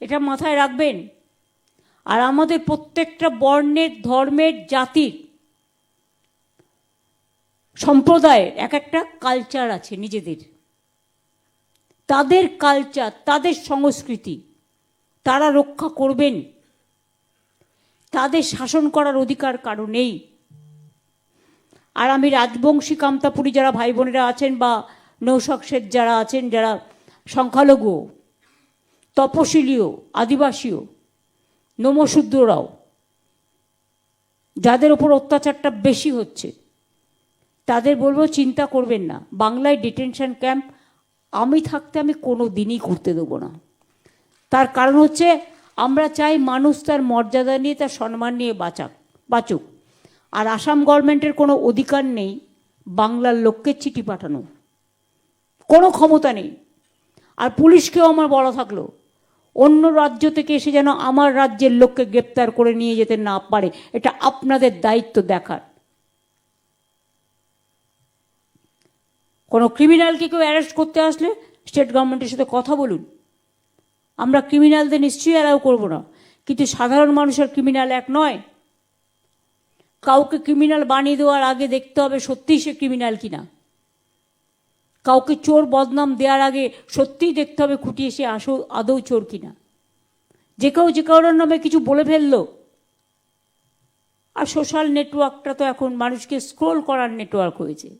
এটা মাথায় রাখবেন। আর আমাদের প্রত্যেকটা বর্ণের, ধর্মের, জাতির, সম্প্রদায়ের এক একটা কালচার আছে নিজেদের। তাদের কালচার, তাদের সংস্কৃতি তারা রক্ষা করবেন। তাদের শাসন করার অধিকার কারো নেই। আর আমি রাজবংশী কামতাপুরী যারা ভাই বোনেরা আছেন, বা নৌশক শেঠ যারা আছেন, যারা সংখ্যালঘু, তপশিলীয়, আদিবাসীও, নমশূদ্ররাও, যাদের ওপর অত্যাচারটা বেশি হচ্ছে, তাদের বলবো চিন্তা করবেন না। বাংলায় ডিটেনশন ক্যাম্প আমি থাকতে আমি কোনো দিনই করতে দেবো না। তার কারণ হচ্ছে আমরা চাই মানুষ তার মর্যাদা নিয়ে, তার সম্মান নিয়ে বাঁচুক। আর আসাম গভর্নমেন্টের কোনো অধিকার নেই বাংলার লোককে চিঠি পাঠানো, কোনো ক্ষমতা নেই। আর পুলিশকেও আমার বলা থাকলো, অন্য রাজ্য থেকে এসে যেন আমার রাজ্যের লোককে গ্রেপ্তার করে নিয়ে যেতে না পারে, এটা আপনাদের দায়িত্ব দেখার। কোনো ক্রিমিনালকে কেউ অ্যারেস্ট করতে আসলে স্টেট গভর্নমেন্টের সাথে কথা বলুন। আমরা ক্রিমিনালদের নিশ্চয়ই অ্যালাউ করব না, কিন্তু সাধারণ মানুষের ক্রিমিনাল এক নয়। কাউকে ক্রিমিনাল বানিয়ে দেওয়ার আগে দেখতে হবে সত্যিই সে ক্রিমিনাল কিনা। কাউকে চোর বদনাম দেওয়ার আগে সত্যিই দেখতে হবে খুঁটিয়ে সে আদৌ চোর কিনা। যে কারোর নামে কিছু বলে ফেললো। আর সোশ্যাল নেটওয়ার্কটা তো এখন মানুষকে স্ক্রোল করার নেটওয়ার্ক হয়েছে।